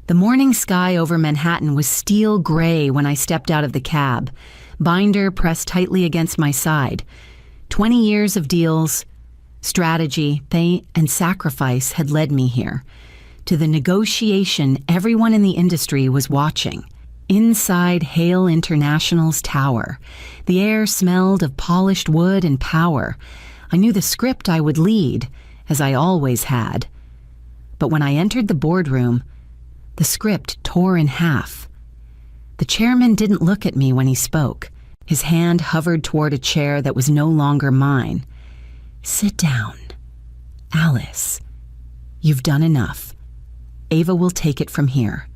The morning sky over Manhattan was steel gray when I stepped out of the cab, binder pressed tightly against my side. 20 years of deals, strategy, pay, and sacrifice had led me here, to the negotiation everyone in the industry was watching. Inside Hale International's tower, the air smelled of polished wood and power. I knew the script I would lead, as I always had. But when I entered the boardroom, the script tore in half. The chairman didn't look at me when he spoke. His hand hovered toward a chair that was no longer mine. "Sit down. Alice, you've done enough. Ava will take it from here."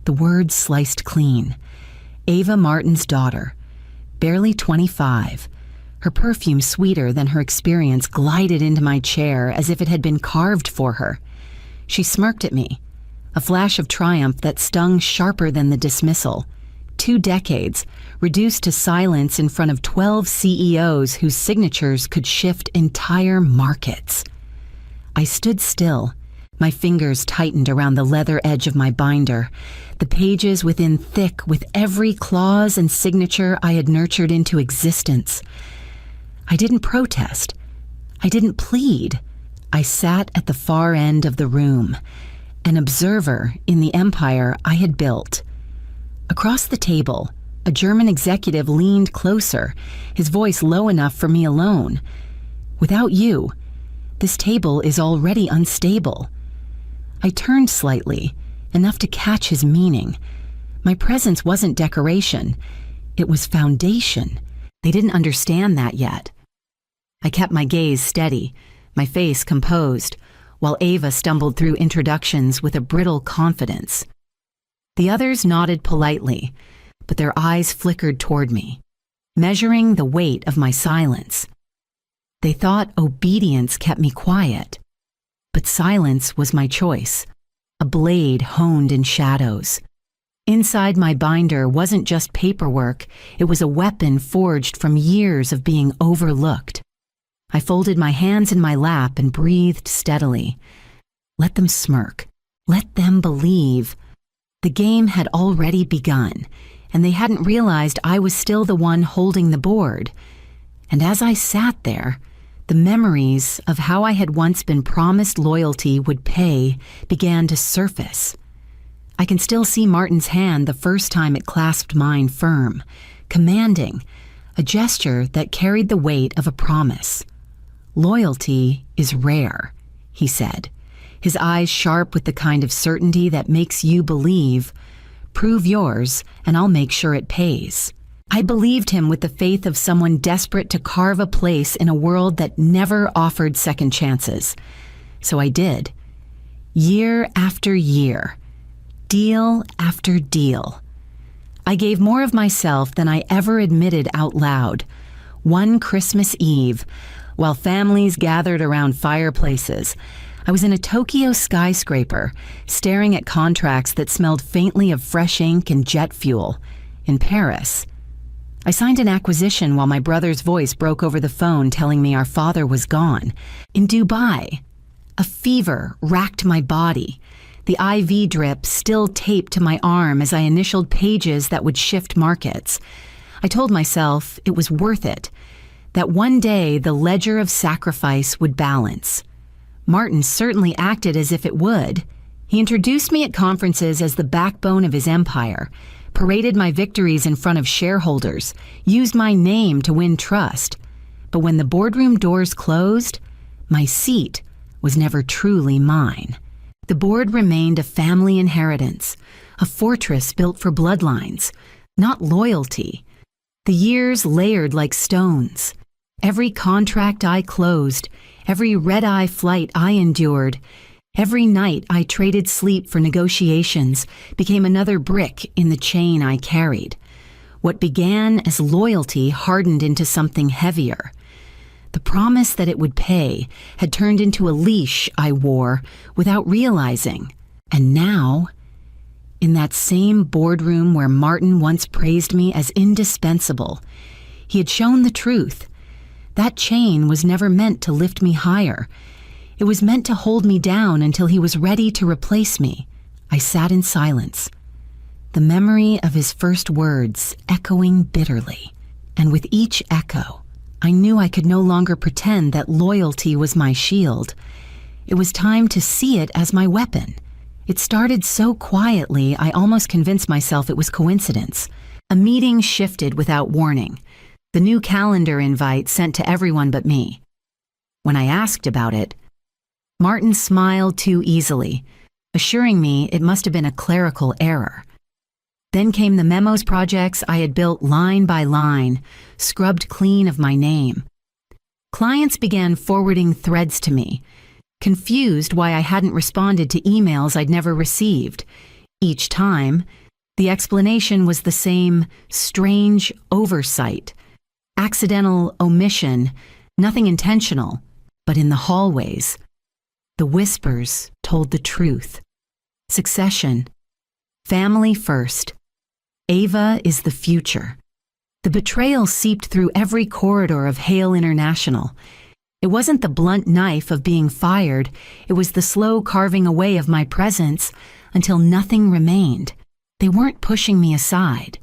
The words sliced clean. Ava Martin's daughter, barely 25. Her perfume sweeter than her experience glided into my chair as if it had been carved for her. She smirked at me, a flash of triumph that stung sharper than the dismissal. 2 decades, reduced to silence in front of 12 CEOs whose signatures could shift entire markets. I stood still. My fingers tightened around the leather edge of my binder, the pages within thick with every clause and signature I had nurtured into existence. I didn't protest. I didn't plead. I sat at the far end of the room, an observer in the empire I had built. Across the table, a German executive leaned closer, his voice low enough for me alone. "Without you, this table is already unstable." I turned slightly, enough to catch his meaning. My presence wasn't decoration. It was foundation. They didn't understand that yet. I kept my gaze steady, my face composed, while Ava stumbled through introductions with a brittle confidence. The others nodded politely, but their eyes flickered toward me, measuring the weight of my silence. They thought obedience kept me quiet, but silence was my choice, a blade honed in shadows. Inside my binder wasn't just paperwork, it was a weapon forged from years of being overlooked. I folded my hands in my lap and breathed steadily. Let them smirk. Let them believe. The game had already begun, and they hadn't realized I was still the one holding the board. And as I sat there, the memories of how I had once been promised loyalty would pay began to surface. I can still see Martin's hand the first time it clasped mine firm, commanding, a gesture that carried the weight of a promise. "Loyalty is rare," he said, his eyes sharp with the kind of certainty that makes you believe. "Prove yours, and I'll make sure it pays." I believed him with the faith of someone desperate to carve a place in a world that never offered second chances. So I did. Year after year, deal after deal. I gave more of myself than I ever admitted out loud. One Christmas Eve, while families gathered around fireplaces, I was in a Tokyo skyscraper, staring at contracts that smelled faintly of fresh ink and jet fuel. In Paris, I signed an acquisition while my brother's voice broke over the phone telling me our father was gone. In Dubai, a fever racked my body, the IV drip still taped to my arm as I initialed pages that would shift markets. I told myself it was worth it, that one day the ledger of sacrifice would balance. Martin certainly acted as if it would. He introduced me at conferences as the backbone of his empire, paraded my victories in front of shareholders, used my name to win trust. But when the boardroom doors closed, my seat was never truly mine. The board remained a family inheritance, a fortress built for bloodlines, not loyalty. The years layered like stones. Every contract I closed, every red-eye flight I endured, every night I traded sleep for negotiations became another brick in the chain I carried. What began as loyalty hardened into something heavier. The promise that it would pay had turned into a leash I wore without realizing. And now, in that same boardroom where Martin once praised me as indispensable, he had shown the truth. That chain was never meant to lift me higher. It was meant to hold me down until he was ready to replace me. I sat in silence, the memory of his first words echoing bitterly. And with each echo, I knew I could no longer pretend that loyalty was my shield. It was time to see it as my weapon. It started so quietly, I almost convinced myself it was coincidence. A meeting shifted without warning, the new calendar invite sent to everyone but me. When I asked about it, Martin smiled too easily, assuring me it must have been a clerical error. Then came the memos projects I had built line by line, scrubbed clean of my name. Clients began forwarding threads to me, confused why I hadn't responded to emails I'd never received. Each time, the explanation was the same: strange oversight, accidental omission, nothing intentional. But in the hallways, the whispers told the truth. Succession. Family first. Ava is the future. The betrayal seeped through every corridor of Hale International. It wasn't the blunt knife of being fired, it was the slow carving away of my presence until nothing remained. They weren't pushing me aside.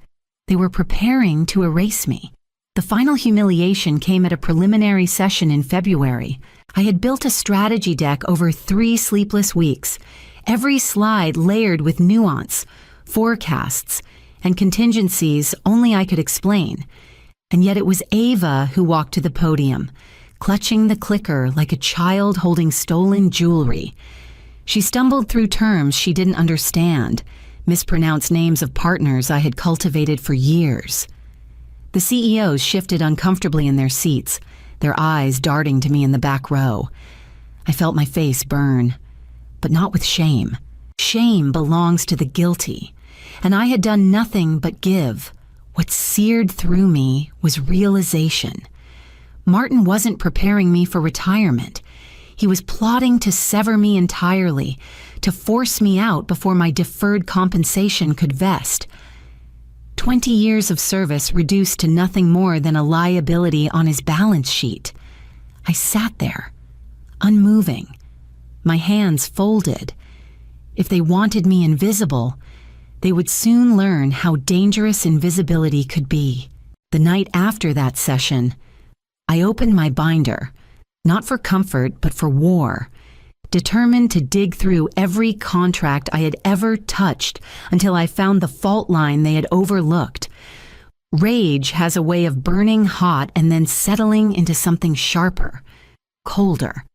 They were preparing to erase me. The final humiliation came at a preliminary session in February. I had built a strategy deck over 3 sleepless weeks, every slide layered with nuance, forecasts, and contingencies only I could explain. And yet it was Ava who walked to the podium, clutching the clicker like a child holding stolen jewelry. She stumbled through terms she didn't understand, mispronounced names of partners I had cultivated for years. The CEOs shifted uncomfortably in their seats, their eyes darting to me in the back row. I felt my face burn, but not with shame. Shame belongs to the guilty, and I had done nothing but give. What seared through me was realization. Martin wasn't preparing me for retirement. He was plotting to sever me entirely, to force me out before my deferred compensation could vest. 20 years of service reduced to nothing more than a liability on his balance sheet. I sat there, unmoving, my hands folded. If they wanted me invisible, they would soon learn how dangerous invisibility could be. The night after that session, I opened my binder, not for comfort, but for war, determined to dig through every contract I had ever touched until I found the fault line they had overlooked. Rage has a way of burning hot and then settling into something sharper, colder.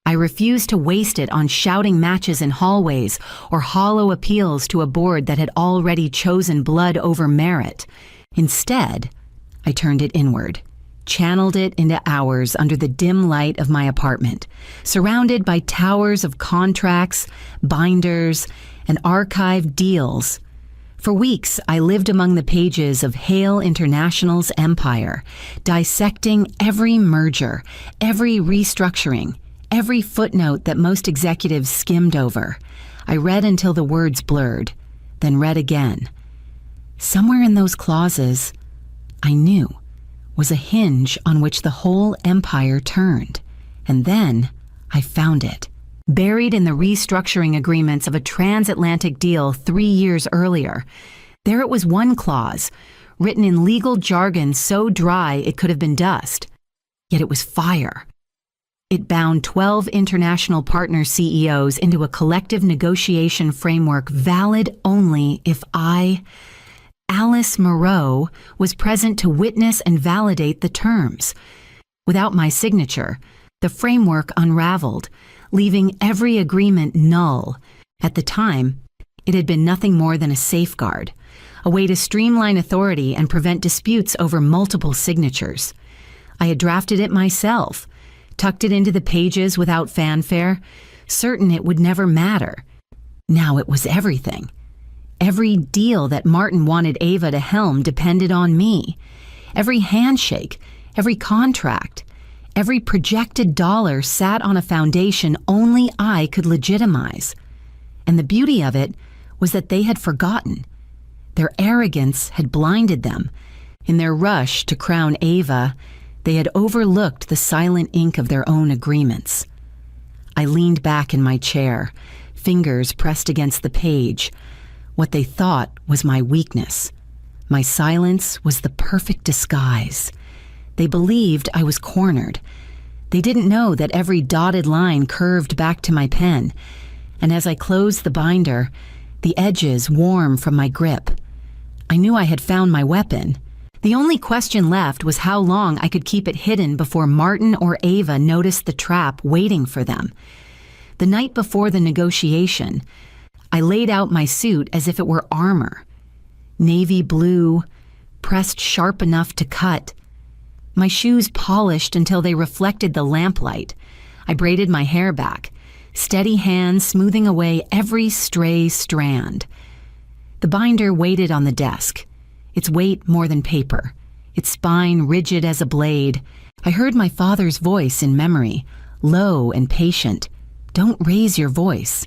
I refused to waste it on shouting matches in hallways or hollow appeals to a board that had already chosen blood over merit. Instead, I turned it inward, channeled it into hours under the dim light of my apartment, surrounded by towers of contracts, binders, and archived deals. For weeks, I lived among the pages of Hale International's empire, dissecting every merger, every restructuring, every footnote that most executives skimmed over. I read until the words blurred, then read again. Somewhere in those clauses, I knew, was a hinge on which the whole empire turned. And then I found it, buried in the restructuring agreements of a transatlantic deal 3 years earlier. There it was, one clause, written in legal jargon so dry it could have been dust. Yet it was fire. It bound 12 international partner CEOs into a collective negotiation framework valid only if I, Alice Moreau, was present to witness and validate the terms. Without my signature, the framework unraveled, leaving every agreement null. At the time, it had been nothing more than a safeguard, a way to streamline authority and prevent disputes over multiple signatures. I had drafted it myself, tucked it into the pages without fanfare, certain it would never matter. Now it was everything. Every deal that Martin wanted Ava to helm depended on me. Every handshake, every contract, every projected dollar sat on a foundation only I could legitimize. And the beauty of it was that they had forgotten. Their arrogance had blinded them. In their rush to crown Ava, they had overlooked the silent ink of their own agreements. I leaned back in my chair, fingers pressed against the page, what they thought was my weakness. My silence was the perfect disguise. They believed I was cornered. They didn't know that every dotted line curved back to my pen, and as I closed the binder, the edges warm from my grip. I knew I had found my weapon. The only question left was how long I could keep it hidden before Martin or Ava noticed the trap waiting for them. The night before the negotiation, I laid out my suit as if it were armor. Navy blue, pressed sharp enough to cut. My shoes polished until they reflected the lamplight. I braided my hair back, steady hands smoothing away every stray strand. The binder waited on the desk, its weight more than paper, its spine rigid as a blade. I heard my father's voice in memory, low and patient. Don't raise your voice.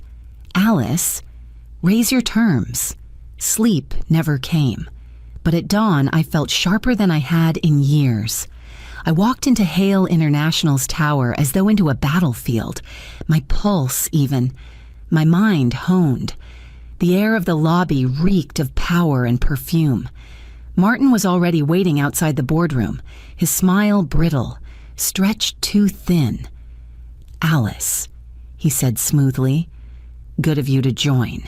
Alice, raise your terms. Sleep never came. But at dawn, I felt sharper than I had in years. I walked into Hale International's tower as though into a battlefield, my pulse even, my mind honed. The air of the lobby reeked of power and perfume. Martin was already waiting outside the boardroom, his smile brittle, stretched too thin. Alice, he said smoothly, good of you to join.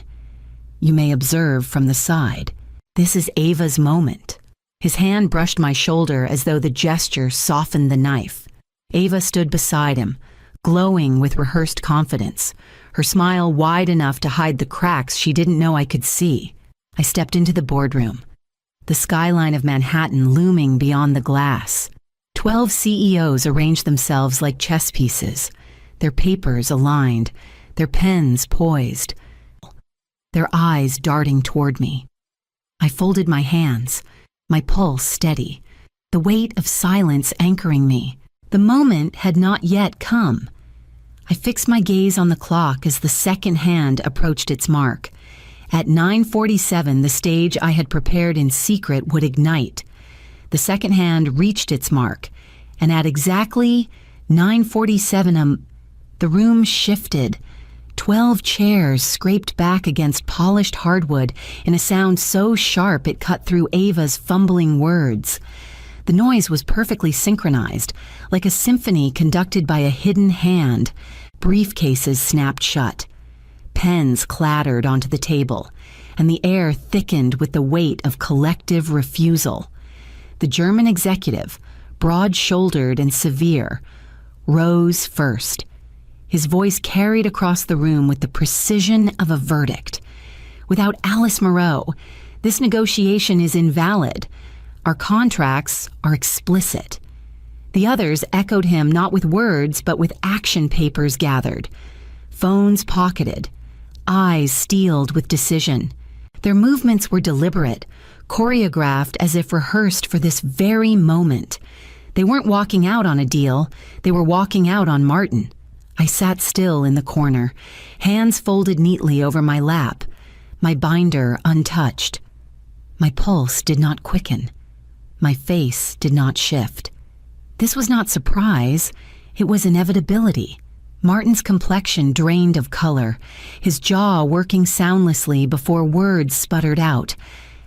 You may observe from the side. This is Ava's moment. His hand brushed my shoulder as though the gesture softened the knife. Ava stood beside him, glowing with rehearsed confidence, her smile wide enough to hide the cracks she didn't know I could see. I stepped into the boardroom, the skyline of Manhattan looming beyond the glass. 12 CEOs arranged themselves like chess pieces, their papers aligned, their pens poised, their eyes darting toward me. I folded my hands, my pulse steady, the weight of silence anchoring me. The moment had not yet come. I fixed my gaze on the clock as the second hand approached its mark. At 9:47, the stage I had prepared in secret would ignite. The second hand reached its mark, and at exactly 9:47, the room shifted. 12 chairs scraped back against polished hardwood in a sound so sharp it cut through Ava's fumbling words. The noise was perfectly synchronized, like a symphony conducted by a hidden hand. Briefcases snapped shut. Pens clattered onto the table, and the air thickened with the weight of collective refusal. The German executive, broad-shouldered and severe, rose first. His voice carried across the room with the precision of a verdict. Without Alice Moreau, this negotiation is invalid. Our contracts are explicit. The others echoed him not with words, but with action papers gathered, phones pocketed, eyes steeled with decision. Their movements were deliberate, choreographed as if rehearsed for this very moment. They weren't walking out on a deal, they were walking out on Martin. I sat still in the corner, hands folded neatly over my lap, my binder untouched. My pulse did not quicken. My face did not shift. This was not surprise, it was inevitability. Martin's complexion drained of color, his jaw working soundlessly before words sputtered out,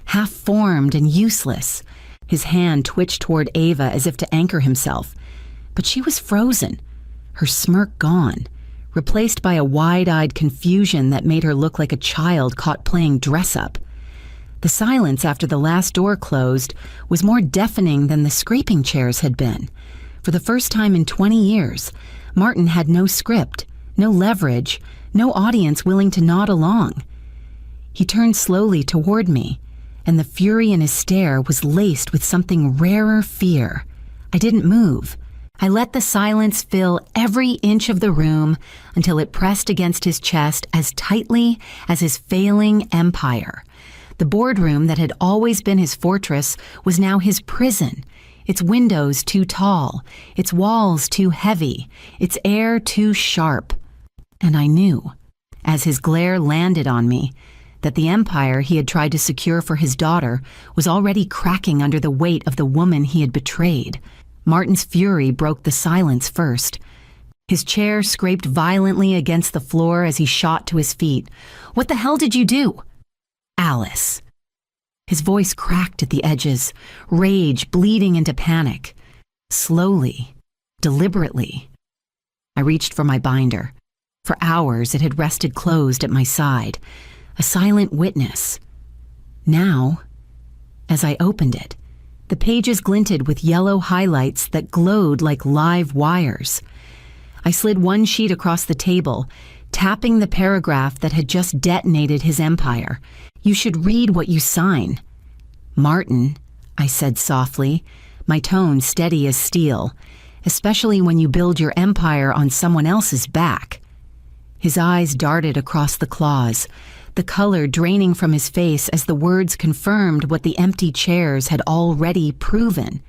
half-formed and useless. His hand twitched toward Ava as if to anchor himself, but she was frozen. Her smirk gone, replaced by a wide-eyed confusion that made her look like a child caught playing dress-up. The silence after the last door closed was more deafening than the scraping chairs had been. For the first time in 20 years, Martin had no script, no leverage, no audience willing to nod along. He turned slowly toward me, and the fury in his stare was laced with something rarer fear. I didn't move. I let the silence fill every inch of the room until it pressed against his chest as tightly as his failing empire. The boardroom that had always been his fortress was now his prison, its windows too tall, its walls too heavy, its air too sharp. And I knew, as his glare landed on me, that the empire he had tried to secure for his daughter was already cracking under the weight of the woman he had betrayed. Martin's fury broke the silence first. His chair scraped violently against the floor as he shot to his feet. "What the hell did you do?" "Alice." His voice cracked at the edges, rage bleeding into panic. Slowly, deliberately. I reached for my binder. For hours it had rested closed at my side, a silent witness. Now, as I opened it, the pages glinted with yellow highlights that glowed like live wires. I slid one sheet across the table, tapping the paragraph that had just detonated his empire. "You should read what you sign." "Martin," I said softly, my tone steady as steel, "especially when you build your empire on someone else's back." His eyes darted across the clause, the color draining from his face as the words confirmed what the empty chairs had already proven.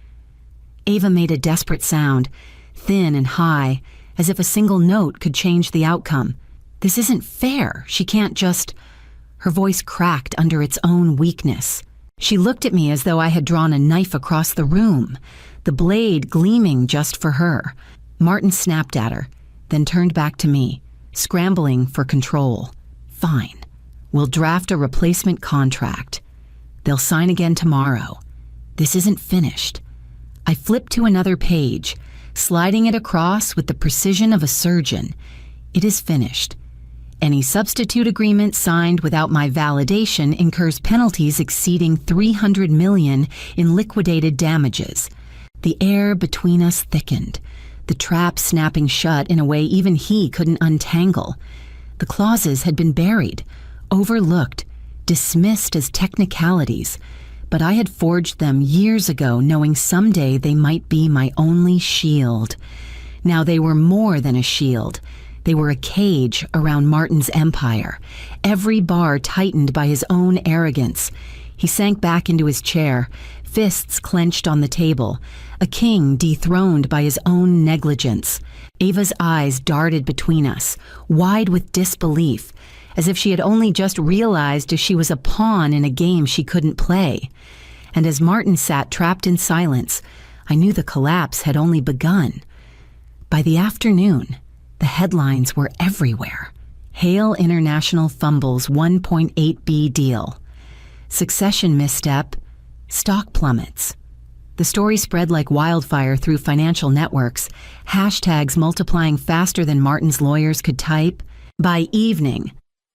Ava made a desperate sound, thin and high, as if a single note could change the outcome. "This isn't fair. She can't just—" Her voice cracked under its own weakness. She looked at me as though I had drawn a knife across the room, the blade gleaming just for her. Martin snapped at her, then turned back to me, scrambling for control. "Fine. We'll draft a replacement contract. They'll sign again tomorrow. This isn't finished." I flipped to another page, sliding it across with the precision of a surgeon. "It is finished. Any substitute agreement signed without my validation incurs penalties exceeding $300 million in liquidated damages." The air between us thickened, the trap snapping shut in a way even he couldn't untangle. The clauses had been buried, overlooked, dismissed as technicalities, but I had forged them years ago knowing someday they might be my only shield. Now they were more than a shield. They were a cage around Martin's empire, every bar tightened by his own arrogance. He sank back into his chair, fists clenched on the table, a king dethroned by his own negligence. Ava's eyes darted between us, wide with disbelief, as if she had only just realized she was a pawn in a game she couldn't play. And as Martin sat trapped in silence, I knew the collapse had only begun. By the afternoon, the headlines were everywhere. Hale International fumbles $1.8 deal. Succession misstep, stock plummets. The story spread like wildfire through financial networks, hashtags multiplying faster than Martin's lawyers could type. By evening,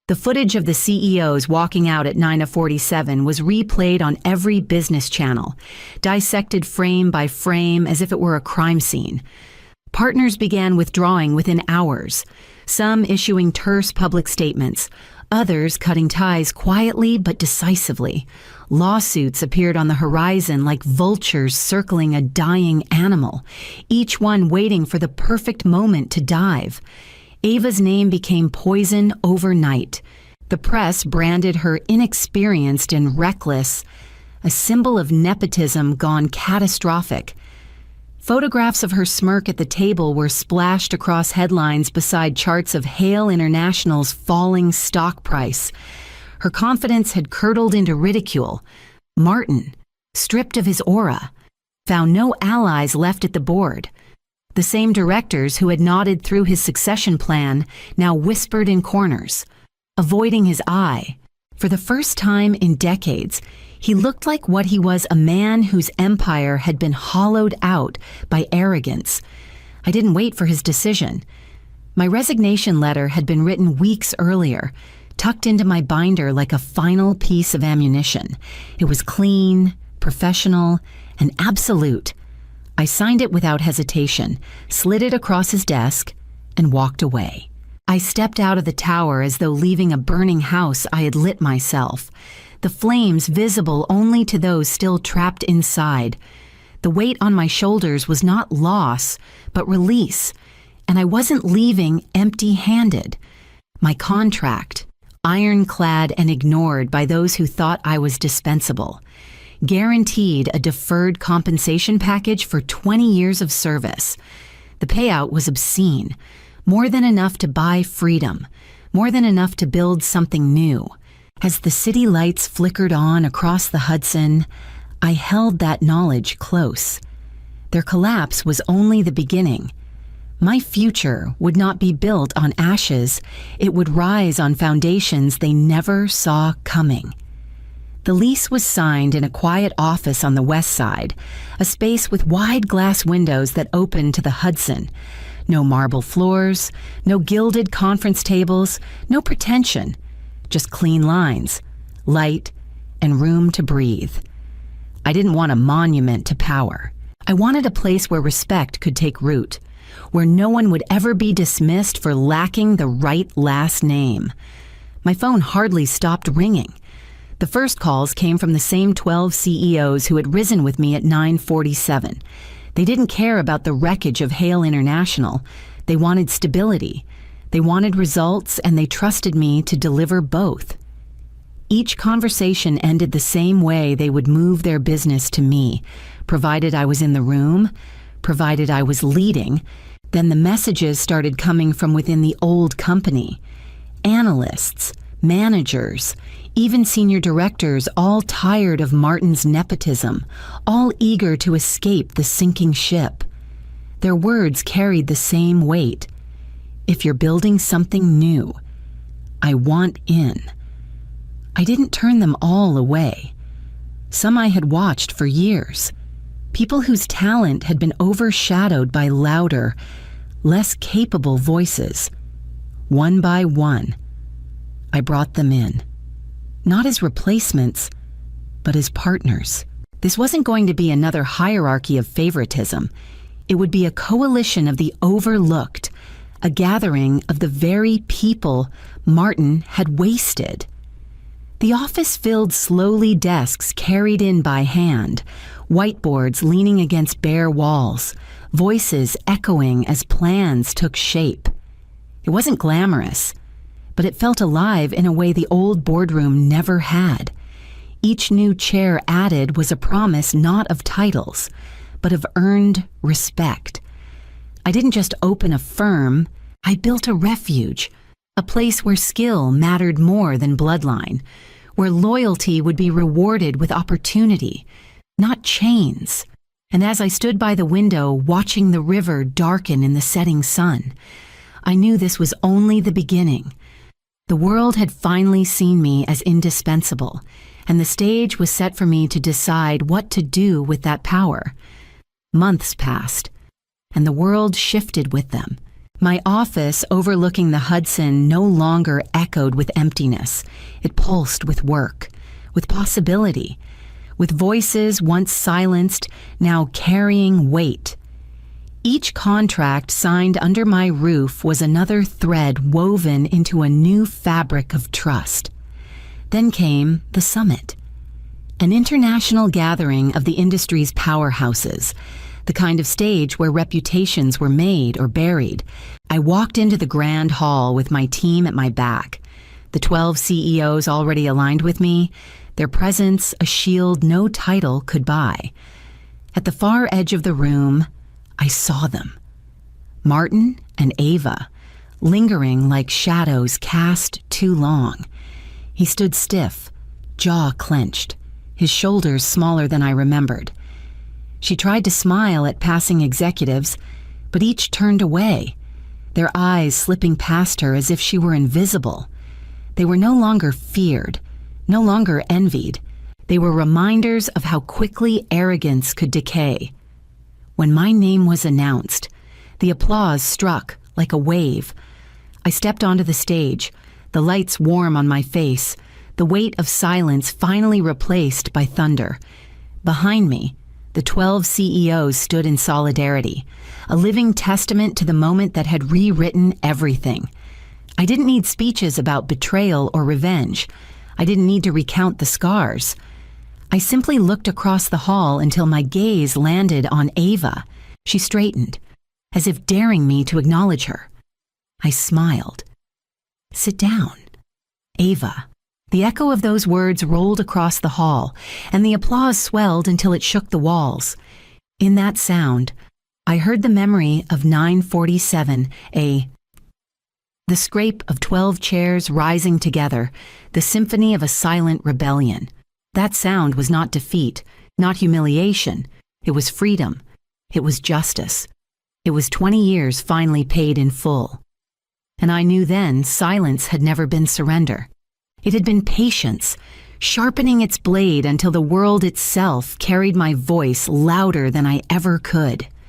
the footage of the CEOs walking out at 9:47 was replayed on every business channel, dissected frame by frame as if it were a crime scene. Partners began withdrawing within hours, some issuing terse public statements, others cutting ties quietly but decisively. Lawsuits appeared on the horizon like vultures circling a dying animal, each one waiting for the perfect moment to dive. Ava's name became poison overnight. The press branded her inexperienced and reckless, a symbol of nepotism gone catastrophic. Photographs of her smirk at the table were splashed across headlines beside charts of Hale International's falling stock price. Her confidence had curdled into ridicule. Martin, stripped of his aura, found no allies left at the board. The same directors who had nodded through his succession plan now whispered in corners, avoiding his eye. For the first time in decades, he looked like what he was, a man whose empire had been hollowed out by arrogance. I didn't wait for his decision. My resignation letter had been written weeks earlier, tucked into my binder like a final piece of ammunition. It was clean, professional, and absolute. I signed it without hesitation, slid it across his desk, and walked away. I stepped out of the tower as though leaving a burning house I had lit myself, the flames visible only to those still trapped inside. The weight on my shoulders was not loss, but release, and I wasn't leaving empty-handed. My contract, ironclad and ignored by those who thought I was dispensable, guaranteed a deferred compensation package for 20 years of service. The payout was obscene, more than enough to buy freedom, more than enough to build something new. As the city lights flickered on across the Hudson, I held that knowledge close. Their collapse was only the beginning. My future would not be built on ashes, it would rise on foundations they never saw coming. The lease was signed in a quiet office on the west side, a space with wide glass windows that opened to the Hudson. No marble floors, no gilded conference tables, no pretension, just clean lines, light, and room to breathe. I didn't want a monument to power. I wanted a place where respect could take root, where no one would ever be dismissed for lacking the right last name. My phone hardly stopped ringing. The first calls came from the same 12 CEOs who had risen with me at 9:47. They didn't care about the wreckage of Hale International. They wanted stability. They wanted results, and they trusted me to deliver both. Each conversation ended the same way they would move their business to me, provided I was in the room, provided I was leading. Then the messages started coming from within the old company. Analysts, managers, even senior directors, all tired of Martin's nepotism, all eager to escape the sinking ship. Their words carried the same weight. If you're building something new, I want in. I didn't turn them all away. Some I had watched for years. People whose talent had been overshadowed by louder, less capable voices. One by one, I brought them in. Not as replacements, but as partners. This wasn't going to be another hierarchy of favoritism. It would be a coalition of the overlooked, a gathering of the very people Martin had wasted. The office filled slowly, desks carried in by hand, whiteboards leaning against bare walls, voices echoing as plans took shape. It wasn't glamorous, but it felt alive in a way the old boardroom never had. Each new chair added was a promise not of titles, but of earned respect. I didn't just open a firm, I built a refuge, a place where skill mattered more than bloodline, where loyalty would be rewarded with opportunity, not chains. And as I stood by the window watching the river darken in the setting sun, I knew this was only the beginning. The world had finally seen me as indispensable, and the stage was set for me to decide what to do with that power. Months passed, and the world shifted with them. My office overlooking the Hudson no longer echoed with emptiness. It pulsed with work, with possibility, with voices once silenced, now carrying weight. Each contract signed under my roof was another thread woven into a new fabric of trust. Then came the summit, an international gathering of the industry's powerhouses, the kind of stage where reputations were made or buried. I walked into the grand hall with my team at my back, the 12 CEOs already aligned with me, their presence a shield no title could buy. At the far edge of the room, I saw them. Martin and Ava, lingering like shadows cast too long. He stood stiff, jaw clenched, his shoulders smaller than I remembered. She tried to smile at passing executives, but each turned away, their eyes slipping past her as if she were invisible. They were no longer feared, no longer envied. They were reminders of how quickly arrogance could decay. When my name was announced, the applause struck like a wave. I stepped onto the stage, the lights warm on my face, the weight of silence finally replaced by thunder. Behind me, the 12 CEOs stood in solidarity, a living testament to the moment that had rewritten everything. I didn't need speeches about betrayal or revenge. I didn't need to recount the scars. I simply looked across the hall until my gaze landed on Ava. She straightened, as if daring me to acknowledge her. I smiled. "Sit down." Ava. The echo of those words rolled across the hall, and the applause swelled until it shook the walls. In that sound, I heard the memory of 947, the scrape of 12 chairs rising together, the symphony of a silent rebellion. That sound was not defeat, not humiliation. It was freedom. It was justice. It was 20 years finally paid in full. And I knew then silence had never been surrender. It had been patience, sharpening its blade until the world itself carried my voice louder than I ever could.